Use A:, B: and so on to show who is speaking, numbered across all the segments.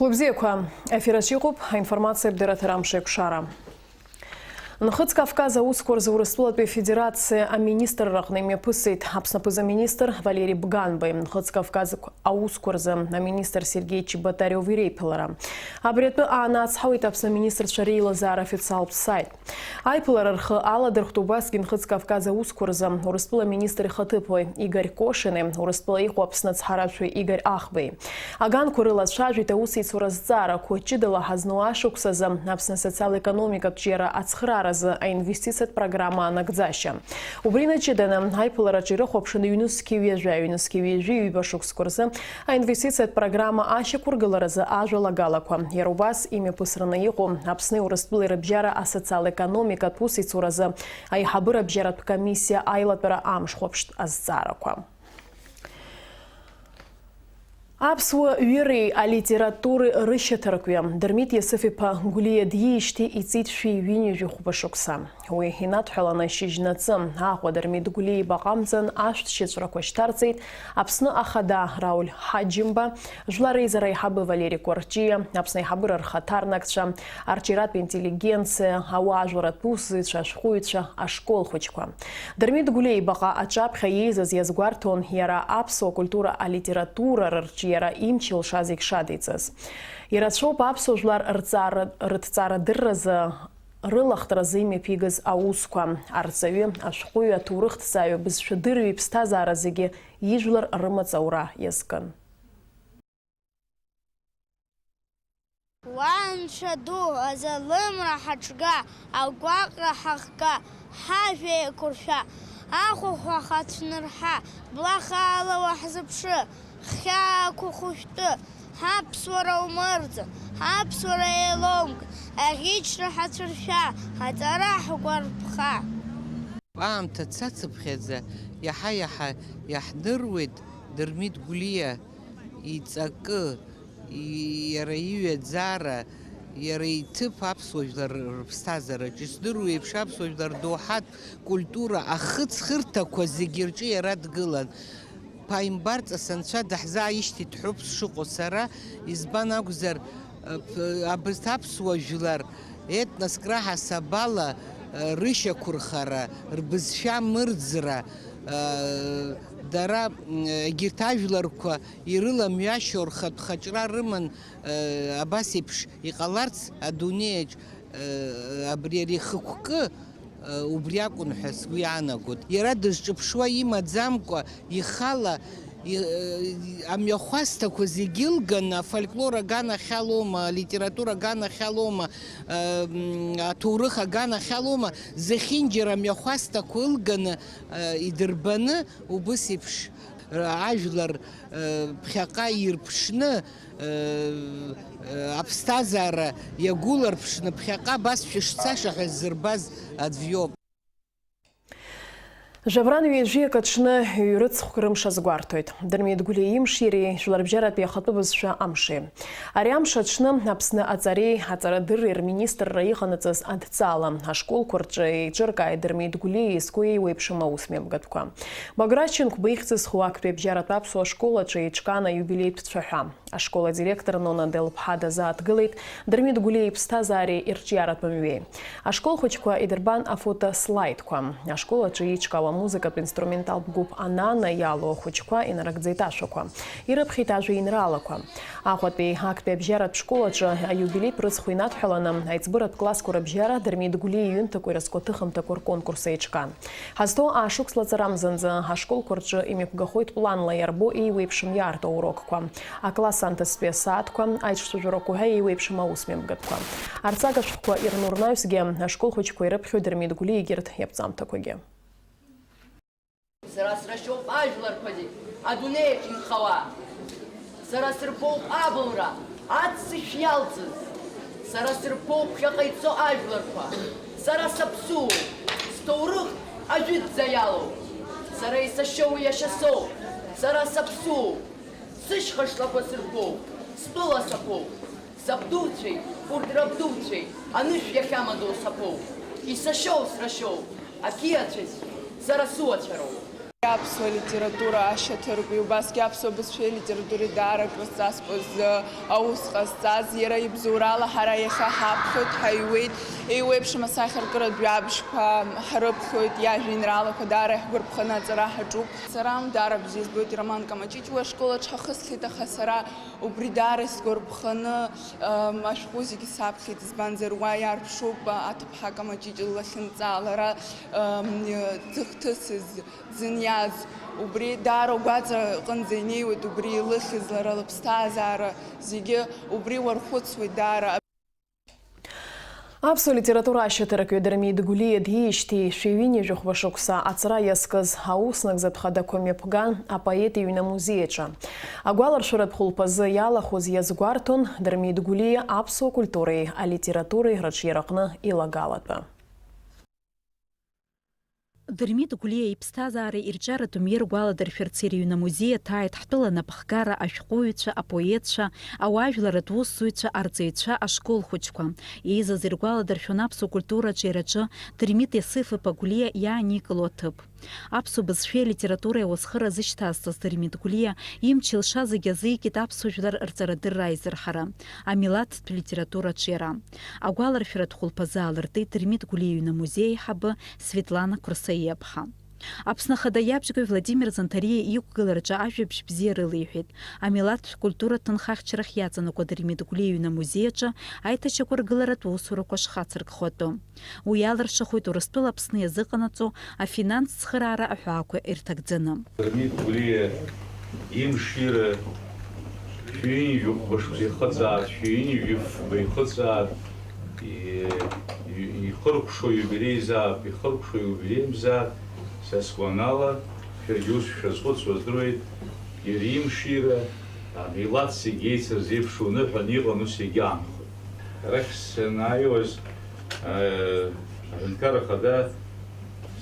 A: Хлопзеква, ефирачиғып, информация бдератерам шекшара. Нхыц Кавказа ускорза Урыстулатбе Федерация министр рахнеме пысыт. Апснапыза министр Валерий Бганбай. Нхыц Кавказа ускорза министр Сергей Чеботарев Рейпелара. Абретбе ацхауит апсна министр Шарей Лазар официал сайт. Айпелар рхы ала дырхтубаски Нхыц Кавказа ускорза Урыстула министр Хатыпой Игорь Кошины. Урыстула иху апсна цхарашуй Игорь Ахбей. Аган курыла шажуйта усейц уразцара кочидала хазнуашуксаза апсна социал-экономика пчера ацхрара а инвестицият программа нагдзаща. Убрина чедена айпылара чирых общины юнуски вежи юбашук скорзы, а инвестицият программа аща кургыларазы ажала галаква. Ярубас имя пысрана его апсны урыстбылы рабжара а социал-экономика пусиц уразы, а и хабы рабжара комиссия айлатбара амшхопшт азцараква. Апсуа уирей а литературы рыщатаркуя. Дермит Есефипа гулия дьишти и цитши вини жухубашукса. Уи хинат хелана шижнацам. Ахва дермит гулии багамзан ашт шицракоштарцит. Апсна ахада Рауль Хаджимба. Жларей зарайхабы Валерий Корчия. Апсна хабыр архатарнакша. Арчират интеллигенция. Ауа ажварат пусыша, шхуитша, ашкол хочква. Дермит гулии бага ачапха езаз язгвартон. Яра апсуа культура а литература рарчи. Яра имчил шазик шадицас. Иратшоп апсужлар рыцара дырразы рылахтразы име пигаз аусква. Арцави ашхуя турыхтсаю біз шыдырви пстазаразыге ижлар рымацаура ескан.
B: Уаншаду азалымра хачга, аугвакра хахга, хажве курша, ахухва хатшнырха, блахала вахзапшы. Хяку хушты, хапсвара умырза, хапсвара елонг, агичра хатшырша, хатараху гварбха.
C: Аамҭа цацыԥхьаӡа иаҳа-иаҳа иаҳдыруеит Дырмит Гулиа иҵакы, иара иҩаӡара, иара иҭыԥ аԥсуа жәлар рыԥсҭазаараҿы издыруа еиԥш аԥсуа жәлар доуҳатә культура ахыҵхырҭақәа зегьы рҿы иара дгылан. Паимбарҵас анцәа даҳзааишьҭит ҳәоуп сшыҟоу сара, избан акәзар абырҭ аԥсуа жәлар етноск раҳасабала рышьақәырхара, рбызшәа мырӡра, дара егьырҭ ажәларқәа ирыламҩашьо рхатә хаҿра рыман абас еиԥш иҟаларц адунеиаҿ абри ари хықәкы убри акәын ҳәа сгәы иаанагоит. Иара дызҿыԥшуа имаӡамкәа ихала амҩахәасҭақәа зегьы илганы афольклор аганахьалома, алитература аганахьалома, аҭоурых аганахьалома, зехьынџьара амҩахәасҭақәа илганы идырбаны убыс еиԥш ажәлар ԥхьаҟа ирԥшны аԥсҭазаара иагәыларԥшны ԥхьаҟа абасшәа шцаша ҳәа ззырбаз аӡә иоуп.
A: Жавран вежи качны юрыцхрымша згвартоит. Дермит Гулиа имшири жларбжаратби ахатыбызша амши. Ари амшачны апсны ацари ацарадырыр министр раиханыцыз адцала. Ашкол курчы ичыркай Дермит Гулиа скуи уепшима усмемгатква. Баграченк бейхцыз хуакпе бжарат апсуа школа чаичкана юбилей птшаха. А школа директор Нона Делпхада заатгылит Дермит Гулиа пстазари ирчиарат мамюе. А школ хочква идербан афота слайдква. А школа чаичкала музыка инструментал губ анана яло хочква и нарагдзайташоква. И рабхитажу инралаква. А хотпе хакпе бжарат школача а юбилей прысхуинат хеланам айцбырат класс курабжара Дермит Гулиа юн такой раскотыхам такор конкурса ичкан. Хасто ашук слацарам занза а школ курча ими пгахойт план лаярбо и вейпшим ярто урокква. А класс антаспе садква айчшту журокуга и вейпшима усмемгатква. Арцагашква ирнурнаюсге школ хочква и рабхю Дермит Гулиа гирт епцам такойге.
D: Сара срашоуп ажәларқәагьы адунеиаҿ инхауа. Сара сырԥоуп абылра, аццышә иалҵыз. Сара сырԥоуп ԥхьаҟа ицо ажәларқәа. Сара саԥсуоуп, сҭоурых ажәытәӡа иалоуп. Сара исашьоу иашьасоуп. Сара саԥсуоуп, сышьха шлақәа сырԥоуп, стәыла саԥоуп. Сабдуцәеи, урҭ рабдуцәеи, анышә иахьамадоу саԥоуп. Исашьоу срашьоуп, ақьиацәагь сара суацәароуп.
E: Аԥсуа литература ашьаҭыркҩы, убасгьы аԥсуа бызшәеи литературеи даара крызҵазкуаз аус ҟазҵаз, иара ибзоурала ҳара иахьа ҳаԥхьоит, ҳаиуеит, еиуеиԥшым асахьаркыратә ҩабжьқәа ҳрыԥхьоит, иажәеинраалақәа даара иаҳгәарԥханы аҵара ҳаҿуп. Сара даара бзиа збоит Роман Камаҷыҷ уи ашколаҿ ҳахысхит, аха сара убри даара исгәарԥханы ашәҟәы зегьы саԥхьеит, избанзар уа иарԥшуп аҭыԥҳа Камаҷыҷ ллахьынҵа, лара дзыхҭысыз, дзыниаз, убри даара угәаҵа аҟынӡа инеиуеит, убри илыхьыз лара лыԥсҭазаара зегьы убри уархәыцуеит даара.
A: Аԥсуа литература ашьаҭаркҩы Дырмит Гәлиа диижьҭеи шәиҩынҩажәа шықәса ацара иазкыз ауснагӡатә хадақәа мҩаԥган апоет иҩны амузеиаҿы. Агәаларшәаратә хәылԥазы иалахәыз иазгәарҭон Дырмит Гәлиа аԥсуа культуреи алитературеи рыҿиараҟны илагалатәы.
F: Дырмит Гәлиа иԥсҭазаареи ирҿиаратәым иргәаладыршәарц ирыҩны амузеи аҭааит ҳтәыла напхгара ашәҟәыҩҩцәа, апоетцәа, ауаажәларатә усзуҩцәа, арҵаҩцәа, ашкол хәыҷқәа. Еизаз иргәаладыршәон аԥсуа культура аҿиараҿы Дырмит Иосиф-иԥа Гәлиа иааникыло аҭыԥ. Аԥсуа бызшәеи литературеи ауасхыра зышьҭазҵаз Дырмит Гәлиа имч илша зегьы азикит аԥсуа жәлар рҵарадырра аизырҳара, амилаҭтә литература аҿиара. Агәаларшәаратә хәылԥазы аалыртит Дырмит Гәлиа иҩны амузеи аиҳабы Светлана Курсаиаԥҳа. Аԥсны ахада иабжьгаҩ Владимир Занҭариа иқәгылараҿы ажәабжь бзиа рылеиҳәеит. Амилаҭтә культура ҭынхахьчарахь иаҵанакуа Дырмит Гәлиа иҩны амузеи аҿы аиҭашьақәа ргыларатә усурақәа шхацыркхо атәы. Уи иалыршахоит Урыстәыла Аԥсны иазыҟанаҵо афинанс цхыраара аҳәаақәа ирҭагӡаны.
G: Дырмит Гәлиа имшира шәиҩынҩажәа хәбашқәа ихыҵааит, шәиҩынҩажәа фба ихыҵааит, ихыркәшо иубилеизаап, ихыркәшо иубилеимзаап. Сасқәанала шәаргьы шәазхәыцуа здыруеит, иара имшира амилаҭ зегьы еицырз еиԥшуны ҳәаны иҟан ус егьаанхоит. Арахь санааиуаз аҳәынҭқар ахада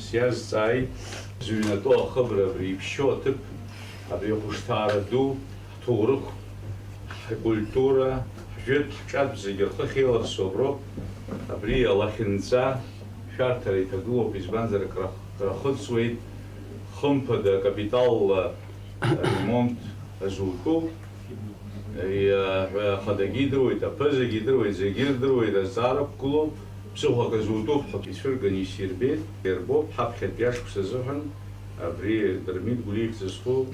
G: сиазҵааит зыҩнатәоу ахыбра абри иԥшьоу аҭыԥ, абри ахәышҭаара ду, ҳҭоурых, ҳкультура, ҳжәытә, ҳҿатә зегьы рхы ахьеиларсу аброуп, абри алахьынҵа шәарҭара иҭагылоуп, избанзар крахыҵуеит, хымԥада капитал ремонт азутәуп, ахадагьы идыруеит, аԥызагьы идыруеит, зегьы ирдыруеит, азҵаара ықәгылоуп, ԥсыхәак азутәуп, ицәырган исирбеит, ирбоуп, ҳаԥхьатәи ашықәс азыҳәан абри Дырмит Гәлиа ихьӡызху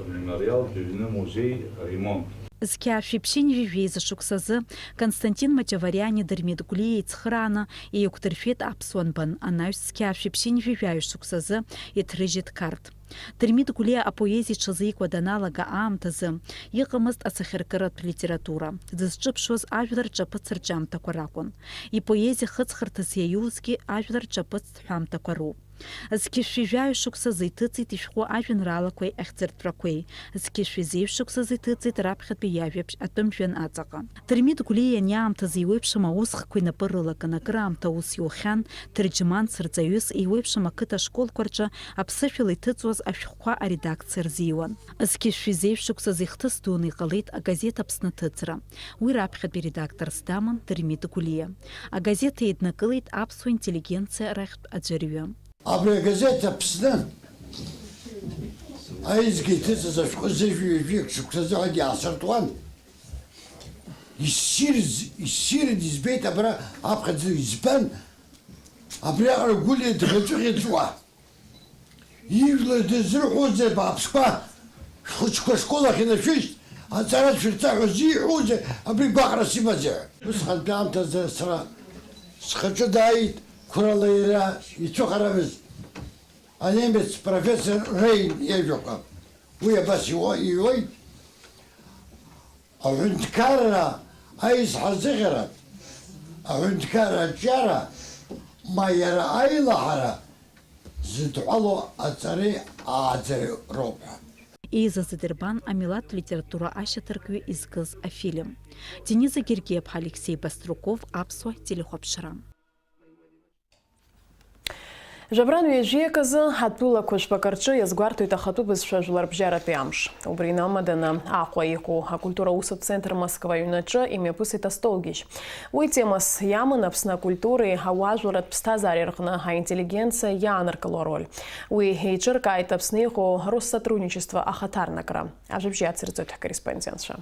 G: амемориалтә иҩны амузеи аремонт.
F: Зқьа шәиԥшьынҩажәа изы Константин Матиавариани Дырмит Гәлиа еицхырааны еиқәдыршәеит аԥсуа нбан, анаҩс зқьа шәиԥшьынҩажәа шықәсазы иҭрыжьит қарҭ. Дырмит Гәлиа апоезиа иҽазикуа даналага аамҭазы иҟамызт асахьаркыратә литература. Дзызҿыԥшуаз ажәлар рҿаԥыц рҿиамҭақәа ракәын. Ипоезиа хыҵхырҭас иаиузгьы ажәлар рҿаԥыцтә ҳәамҭақәа роуп. Зқьы шәижәаҩ шықәсазы иҭыҵит ишәҟәы ажәеинраалақәеи ахьӡыртәрақәеи. Зқьы шәизеиԥш шықәсазы иҭыҵит раԥхьатәи иажәабжь атәымжәҩан аҵаҟа. Дырмит Гәлиа ианиаамҭаз еиуеиԥшым аусхқәа инапы рылакын, акыраамҭа аус иухьан, тырџьманс рҵаҩыс еиуеиԥшым ақыҭа школқәа рҿы аԥсышәала иҭыҵуаз ашәҟәқәа аредакциа рзиуан. Зқьы шәизеиԥш шықәсазы ихҭыс дуны иҟалеит агазеҭ Аԥсны ҭыҵра. Уи раԥхьатәи редакторс даман Дырмит Гәлиа. Агазеҭ еиднакылеит аԥсуа интеллигенциа рахьтә аӡәырҩы.
H: Абри агазеҭ Аԥсны аизга иҭыҵыз ашәҟәы зыжәҩажәик шықәсазыҳәа иаасыртуан. Иссирыз избеит абра аԥхьаӡа избан, абриаҟара Гәлиа дӷьаҵәыӷьаҵәуа. Ижәлар дызрыҳәозеи бааԥсқәа шәхәыҷқәа ашколахь инашәышьҭ, аҵара шәырҵаҳәа зиҳәозеи абри гәаҟрас имазар. Усҟантәи аамҭазы сара схаҿы дааит қәрала иара ицәыхарамыз анемец профессор Рейн иажәақәа. Уи абас иуоит, аҳәынҭқарра аизҳазыӷьаратә, аҳәынҭқарра аҿиара, ма иара аилаҳара зыдҳәало аҵареи ааӡареи роуп.
F: Еизаз идырбан амилаҭтә литература ашьаҭаркҩы изкыз афильм. Дениза Гергиеԥҳа, Алексей Баструков, аԥсуа телехәаԥшра.
A: Жабран вежеказы хатула кошпакарчы язгвартуйта хатубыз шажуларбжара пиамш. Убрина мадана ахуаику культура усып центр Москва юначы име пысыта столгищ. Уй темас ямы напсна культуры хауажурат пстазариргна ха интеллигенция янаркало роль. Уй хейчерка айтапсниху Россотрудничество ахатарнакра. Ажибжия цирцет корреспондентша.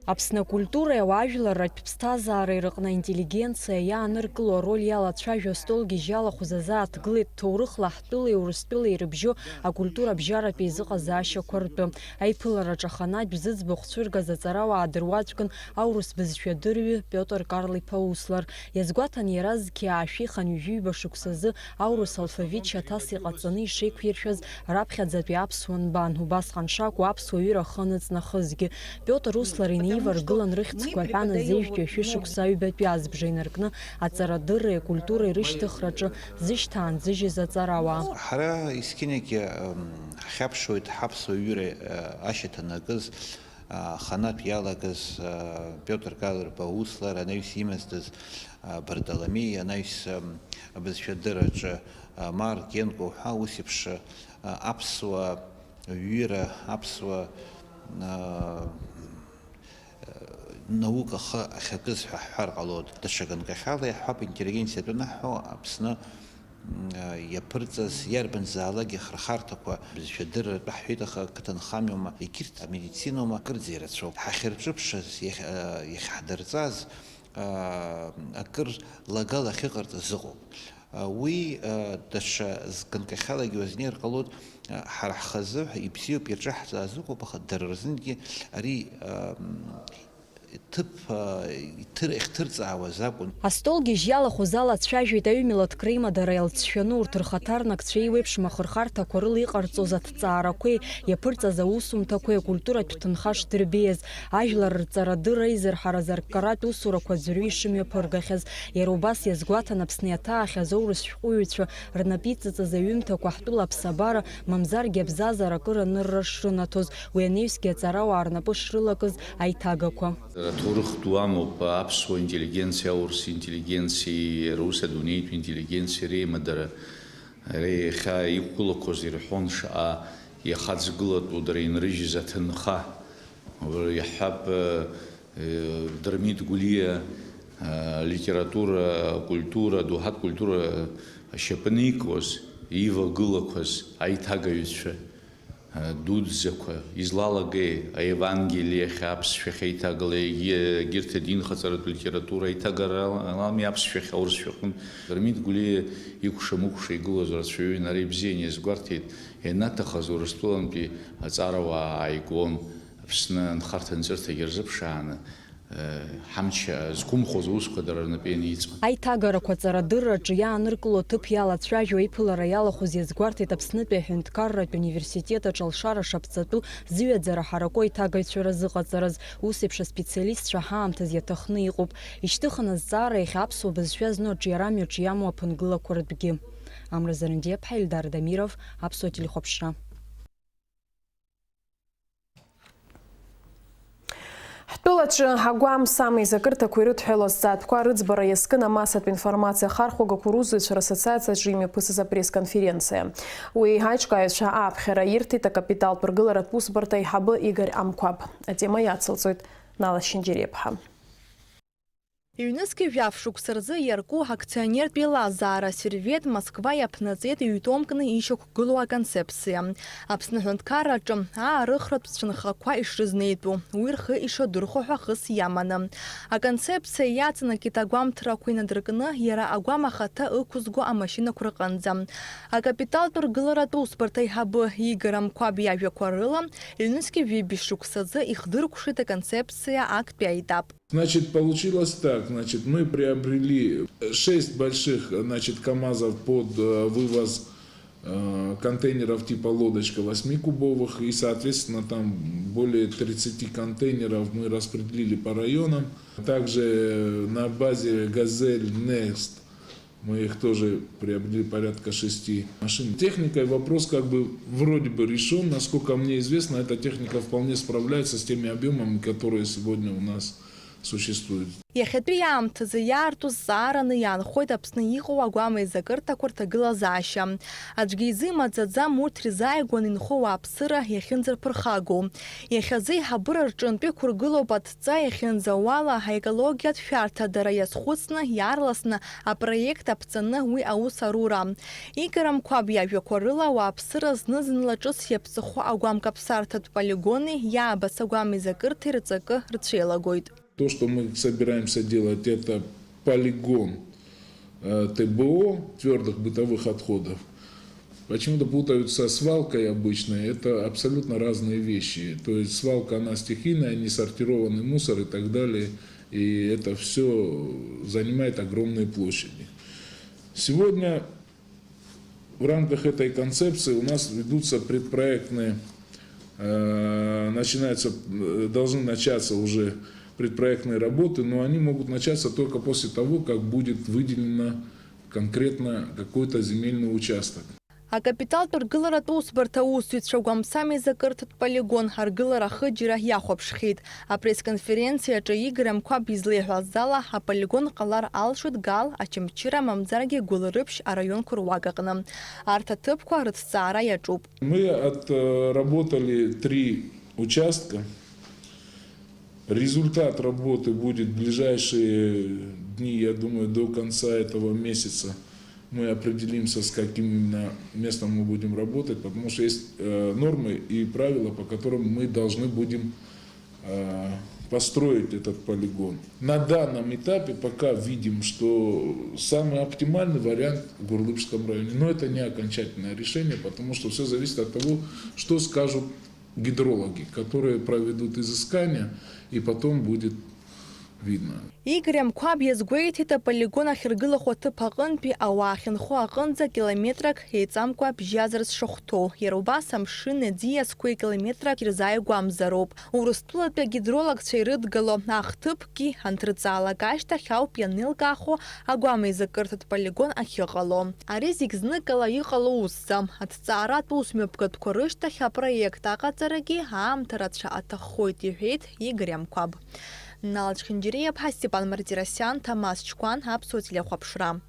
I: Аԥсны культура ауаажәларратә ԥсҭазаара ирыҟны интеллигенциа иааныркыло ароль иалацәажәо астолгьежь иалахәыз азааҭгылеит ҭоурыхла ҳтәылеи урыстәылеи ирыбжьо акультура абжьаратә еизыҟазаашьақәа ртәы. Аиԥылараҿ аханатә зыӡбахә цәыргаз аҵарауаа дыруаӡәкын аурыс бызшәадырҩы Пиотр Карлиԥа Услар. Иазгәаҭан иара зқьи аашәихан ҩажәиҩба шықәсазы аурыс алфавит шьаҭас иҟаҵаны ишеиқәиршәаз раԥхьаӡатәи аԥсуа нбан. Убасҟан шакәу аԥсуа ҩыра ахыныҵнахызгьы. Пиотр Услар инеиваргылан рыхьӡқәа аҳәан азеижәтәи ашәышықәса аҩбатәи азбжа инаркны аҵарадырреи акультуреи рышьҭыхраҿы зышьҭаанӡыжьыз аҵарауаа.
J: Ҳара есқьынагьы ҳхьаԥшуеит ҳаԥсуа ҩыра ашьаҭанакыз ханатә иалагаз Пиотр Карлиԥа Услар, анаҩс имаздаз Бардаломеи, анаҩс абызшәадырраҿы Мар Генко ҳәа ус еиԥш аԥсуа ҩыра, аԥсуа наука ахьакыз ҳәа ҳҳәар ҟалоит. Даҽа ганкахьала иаҳҳәап интеллигенциатә анаҳҳәо Аԥсны иаԥырҵаз иарбанзаалак ихырхарҭақәа бызшәадырратәы ҳҳәеит, аха қыҭанхамҩоума, егьырҭ амедицинаума акырӡа ирацәоуп. Ҳахьырҿыԥшыз, иахьҳдырҵаз акыр лагала ахьыҟарҵаз ыҟоуп. Уи даҽа ганкахьалагьы уазнеир ҟалоит, ҳара ҳхазы ибзиоуп ирҿаҳҵааз ыҟоуп, аха дара рзынгьы ари
I: Астолгьежь иалахәыз алацәажәеит аҩмилаҭк реимадара иалҵшәаны урҭ рхаҭарнакцәа еиуеиԥшым ахырхарҭақәа рыла иҟарҵоз аҭҵаарақәеи иаԥырҵаз аусумҭақәеи акультуратә ҭынха шдырбеиаз, ажәлар рҵарадырра изырҳараз арккаратә усурақәа аӡәырҩы ишымҩаԥыргахьаз. Иара убас иазгәаҭан Аԥсны иаҭаахьаз аурыс шәҟәыҩҩцәа рнапы иҵыҵыз аҩымҭақәа ҳтәыла аԥсабара, мамзаргьы абзазара акыр анырра шрынаҭоз, уи анаҩсгьы аҵарауаа рнапы шрылакыз аиҭагақәа.
G: ҭоурыхтә уамоуп аԥсуа интеллигенциа, аурыс интеллигенциеи, рус адунеитә интеллигенциеи реимадара, иахьа иқәгылақәоз ирҳәон шаҟа иахаӡгылатәу дара инрыжьыз аҭынха. Иаҳҳәап Дырмит Гәлиа литература, культура, доуҳатә культура ашьапы никуаз, ивагылақәаз аиҭагаҩцәа дуӡӡақәа излалагеи аевангелиахь аԥсшәахь аиҭагала, егьырҭ адинхаҵаратә литература аиҭагаралами аԥсшәахь, аурыс шәахәын. Дырмит Гәлиа икәша-мыкәша игылаз рацәаҩы инара ибзианы иазгәарҭеит, ианаҭахыз Урыстәылантәи аҵарауаа ааигон Аԥсны нхарҭа-нҵырҭагьы рзыԥшааны ҳамч зқәымхоз усқәа дара рнапы ианиҵон.
I: Аиҭагарақәа аҵарадырраҿы иааныркыло аҭыԥ иалацәажәо аиԥылара иалахәыз иазгәарҭеит Аԥснытәи аҳәынҭқарратә университет аҿы Алшара шаԥҵатәы зыҩаӡара ҳараку аиҭагаҩцәа рзыҟаҵарыз. Ус еиԥш аспециалистцәа ҳаамҭаз иаҭахны иҟоуп. Ишьҭыхын азҵаара иахьа аԥсуа бызшәа зну аҿиарамҩаҿы иамоу аԥынгылақәа ртәгьы. Амра Зарандиаԥҳа, Ильдар Дамиров, Аԥсуа телехәаԥшра.
A: Ҳтәылаҿы агәам самеи закырҭақәа ирыдҳәалоз ҵаатәқәа рыӡбара иазкын амассатә информациа хархәагақәа русзуҩцәа расоциациаҿы имҩаԥысыз апресс-конференциа. Уи аиҿкааҩцәа ааԥхьара ирҭеит акапиталтә ргыларатә усбарҭа аиҳабы Игор Амқәаб. Атема иацылҵоит Нала Шинџьариаԥҳа.
K: Иҩнызқьи жәаф шықәса рзы иарку акционертә еилазаара Сервет Москва иаԥнаҵеит ҩ-томкны ишьақәгылоу аконцепциа. Аԥсны аҳәынҭқарраҿы аарыхратә цәынхақәа ишрызнеитәу, уи рхы ишадырхәо ҳәа хыс иаманы. Аконцепциа иаҵанакит агәамҭарақәа инадыркны иара агәам ахаҭа ықәызго амашьынақәа рҟынӡа. Акапиталтә ргыларатә усбарҭа аиҳабы Игор Амқәаб иажәақәа рыла иҩнызқьи ҩбеи шықәсазы ихдыркәшеит аконцепциа актәи аетап.
L: Значит, получилось так. Значит, мы приобрели 6 больших, значит, КАМАЗов под вывоз контейнеров типа лодочка 8-кубовых. И, соответственно, там более 30 контейнеров мы распределили по районам. Также на базе «Газель Next» мы их тоже приобрели порядка 6 машин. Техникой вопрос как бы вроде бы решен. Насколько мне известно, эта техника вполне справляется с теми объемами, которые сегодня у нас существует.
K: Иахьатәи аамҭазы иаарту зҵаараны иаанхоит Аԥсны иҟоу агәама еизакырҭақәа рҭагылазаашьа. Аӡәгьы изымаӡаӡам урҭ рзааигәаны инхо ауааԥсыра иахьынӡарԥырхагоу. Иахьазы иҳабыра рҿынтәы иқәыргылоуп адҵа иахьынӡауала аекологиатә шәарҭадара иазхәыцны иаарласны апроект аԥҵаны уи аус арура. Игор Амқәаб иажәақәа рыла ауааԥсыра зны-зынла ҿыц иаԥҵахо агәамкаԥсарҭатә полигони иаабац агәама еизакырҭеи рҵакы рцәеилагоит.
L: То, что мы собираемся делать, это полигон ТБО, твердых бытовых отходов. Почему-то путают со свалкой обычной, это абсолютно разные вещи. То есть свалка, она стихийная, несортированный мусор и так далее, и это все занимает огромные площади. Сегодня в рамках этой концепции у нас ведутся предпроектные, должны начаться уже предпроектные работы, но они могут начаться только после того, как будет выделено конкретно какой-то земельный участок.
K: Акапиталтә ргыларатә усбарҭа аусзуҩцәа агәамсам еизакырҭатә полигон аргылара ахыџьара иахәаԥшхьеит. Апресс-конференциаҿы Игор Амқәаб излеиҳәаз ала аполигон ҟалар алшоит Гал, Очамчыра, мамзаргьы Гәылрыԥшь араионқәа руагаҟны. Арҭ аҭыԥқәа рыҭҵаара иаҿуп.
L: Мы отработали 3 участка. Результат работы будет в ближайшие дни, я думаю, до конца этого месяца. Мы определимся, с каким именно местом мы будем работать, потому что есть нормы и правила, по которым мы должны будем построить этот полигон. На данном этапе пока видим, что самый оптимальный вариант в Гурлыпском районе. Но это не окончательное решение, потому что все зависит от того, что скажут гидрологи, которые проведут изыскания, и потом будет видно.
K: Игор Амқәаб иазгәеиҭеит аполигон ахьыргылахо аҭыԥ аҟынтәи ауаа ахьынхо аҟынӡа километрак еиҵамкәа бжьазар зшахәҭоу. Иара убас амшын аӡиасқәеи километрак ирзааигәамзароуп. Урыстәылатәи агидролагцәа ирыдгало ахҭыԥгьы анҭрыҵаалак ашьҭахь ауп ианеилкаахо агәама еизакырҭатә полигон ахьыҟало. Ари зегь зныкала иҟало усӡам. Аҭҵааратә усмҩаԥгатәқәа рышьҭахь апроект аҟаҵарагьы аамҭа рацәа аҭаххоит, иҳәеит Игор Амқәаб. Налач Хинџьиреиԥҳа, Степан Мартиросиан, Ҭамаз Ҷкәан, Аԥсуа телехәаԥшра.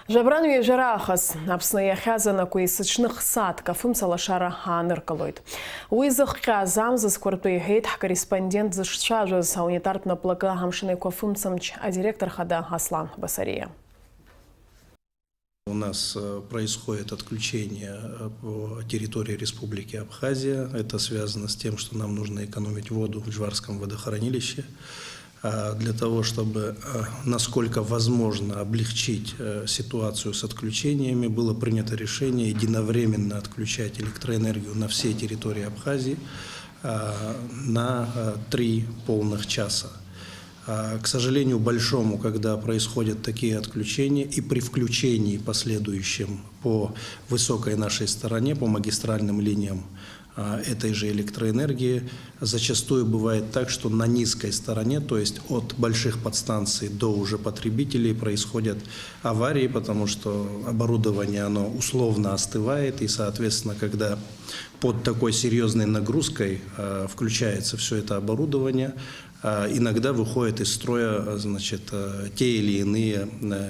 A: Жабран ҩажәара аахыс Аԥсны иахьазанаку есыҽны хсаатк афымца лашара ааныркылоит. Уи зыхҟьаз амзазқәа ртәы иҳәеит ҳкорреспондент зышцәажәоз аунитартә наплакы амшын еиқәа афымцамч адиректор хада Аслан Басария.
M: У нас происходит отключение по территории Республики Абхазия. Это связано с тем, что нам нужно экономить воду в Джварском водохранилище. Для того, чтобы, насколько возможно, облегчить ситуацию с отключениями, было принято решение единовременно отключать электроэнергию на всей территории Абхазии на 3 полных часа. К сожалению, большому, когда происходят такие отключения и при включении последующем по высокой нашей стороне, по магистральным линиям этой же электроэнергии, зачастую бывает так, что на низкой стороне, то есть от больших подстанций до уже потребителей, происходят аварии, потому что оборудование оно условно остывает, и, соответственно, когда под такой серьезной нагрузкой включается все это оборудование, иногда выходят из строя, значит, те или иные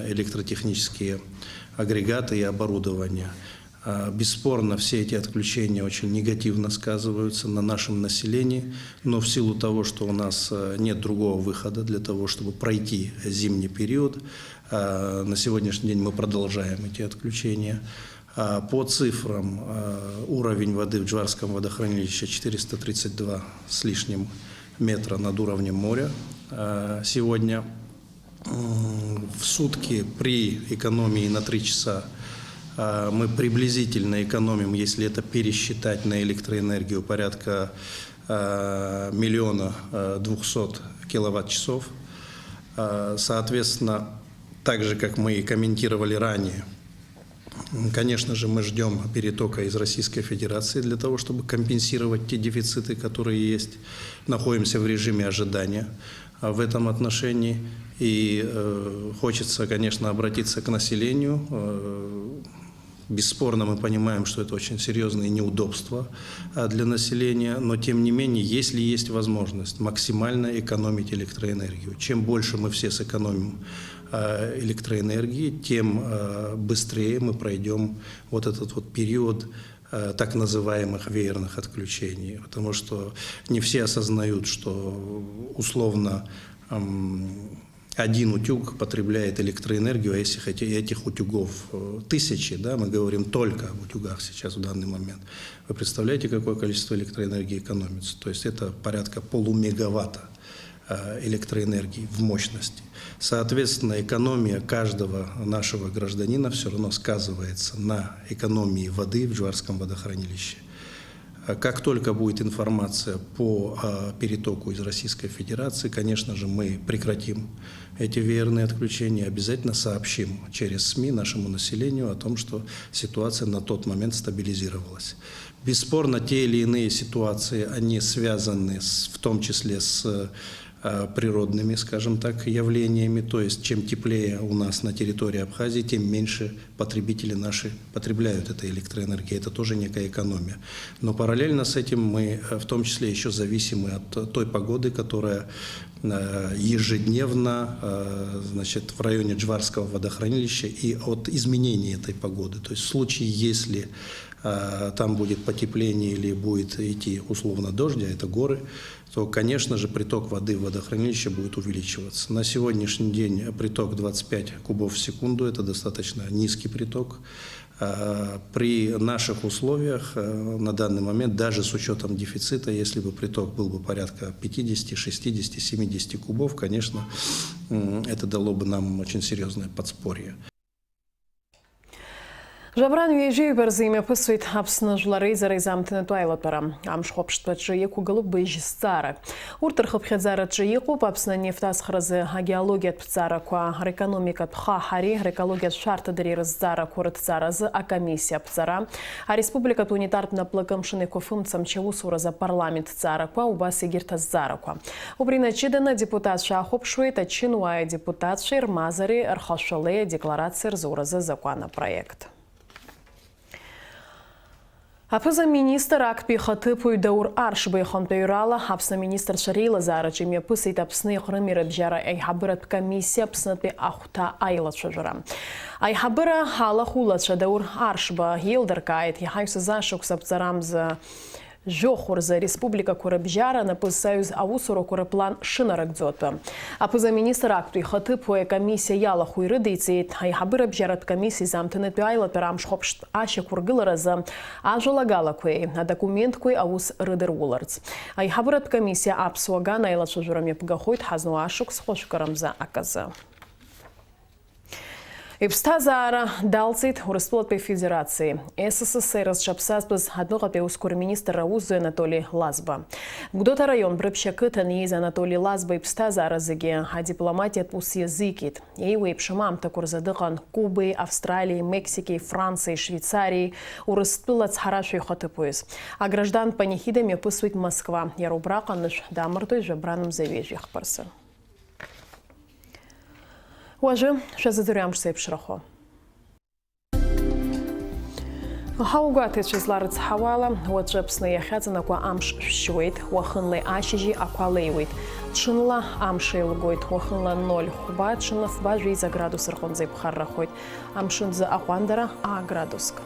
M: электротехнические агрегаты и оборудование. Бесспорно, все эти отключения очень негативно сказываются на нашем населении, но в силу того, что у нас нет другого выхода для того, чтобы пройти зимний период, на сегодняшний день мы продолжаем эти отключения. По цифрам, уровень воды в Джварском водохранилище 432 с лишним метра над уровнем моря сегодня. В сутки при экономии на 3 часа мы приблизительно экономим, если это пересчитать на электроэнергию, порядка 1 200 000 киловатт-часов. Соответственно, так же, как мы и комментировали ранее, конечно же, мы ждем перетока из Российской Федерации для того, чтобы компенсировать те дефициты, которые есть. Находимся в режиме ожидания в этом отношении. И хочется, конечно, обратиться к населению, Бесспорно, мы понимаем, что это очень серьезные неудобства для населения, но тем не менее, если есть возможность максимально экономить электроэнергию, чем больше мы все сэкономим электроэнергии, тем быстрее мы пройдем вот этот вот период так называемых веерных отключений, потому что не все осознают, что условно один утюг потребляет электроэнергию, а если этих утюгов тысячи, да, мы говорим только об утюгах сейчас в данный момент, вы представляете, какое количество электроэнергии экономится? То есть это порядка полумегаватта электроэнергии в мощности. Соответственно, экономия каждого нашего гражданина все равно сказывается на экономии воды в Джварском водохранилище. Как только будет информация по перетоку из Российской Федерации, конечно же, мы прекратим эти веерные отключения, обязательно сообщим через СМИ нашему населению о том, что ситуация на тот момент стабилизировалась. Бесспорно, те или иные ситуации, они связаны в том числе с природными, скажем так, явлениями, то есть чем теплее у нас на территории Абхазии, тем меньше потребители наши потребляют этой электроэнергии. Это тоже некая экономия. Но параллельно с этим мы в том числе еще зависимы от той погоды, которая ежедневно, значит, в районе Джварского водохранилища, и от изменения этой погоды. То есть в случае, если там будет потепление или будет идти условно дождь, а это горы, то, конечно же, приток воды в водохранилище будет увеличиваться. На сегодняшний день приток 25 кубов в секунду, это достаточно низкий приток. При наших условиях на данный момент, даже с учетом дефицита, если бы приток был бы порядка 50, 60, 70 кубов, конечно, это дало бы нам очень серьезное подспорье.
A: Жабран вежи берзиме пысует апсны жлары зарайзамтыны туайлатпара. Амш хопштвачы еку галуп бейжистара. Уртыр хыпхедзара чыеку апсны нефтас хрызы геологият пцара куа экономика тха хари экологият шарты дырирыззара курытцаразы а комиссия пцара. А республика тунитартна плакамшыны кофымцам чевусураза парламент цара куа убасы гиртаззара куа. Убрина чидана депутат шахопшует, а чинуая депутат ширмазари архашале декларация рзураза законопроект. Апыза министр акпихаты пуйдаур арш байхан пейрала, апсна министр Шарила Зарачиме пысыйт апсны хрымиры бжара айхабырат комиссия апснатпе ахута айлат шажара. Айхабыра хала хулат шадаур аршба елдаркайт, яхайсы зашук сапцарамза Жохур за республика Курабжара на союз аусуру кураплан шинарак дзотпа. Апыза министр актуй хаты по комиссия яла хуйрыдыйцейт, айхабыра бжарат комиссии замтыны пиайла перам шхопшт аще кургылара за ажалагала куэй, а документ куэй аус рыдыр уларц. Айхабырат комиссия апсуага найла шажурами пгахойт хазну ашук схошкарам за аказа. Ипстазара далцит у Республики Федерации. СССР расчапсаспыз одного ускор министр Раузу Анатолий Лазба. Гдота район брыбщакытан ез Анатолий Лазба ипстазара зыге, а дипломатия пус языкит. Ей уэпшимам такурзадыган Кубы, Австралии, Мексики, Франции, Швейцарии у Республики хороший хотыпуез. А граждан панихидами пысует Москва. Ярубраканыш дамыртой жабраным завежьих парсы. Уажы, шазадырям шсейп шрахо. Хаугаты чизларыц хавала, уаджепсны яхязана куа амш шует, уахынлы ашижи аквалейвит. Чынла амшей лгойт, уахынла 0 хуба, чынла фба жвиза градус рхонзей пхаррахойт. Амшынзы ахуандара а градуск.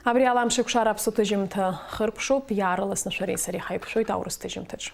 A: Абриалам шукшарап сутыжимта хырпшу, пьярылыс на шарей сари хайпшуй таурыстыжимтыч.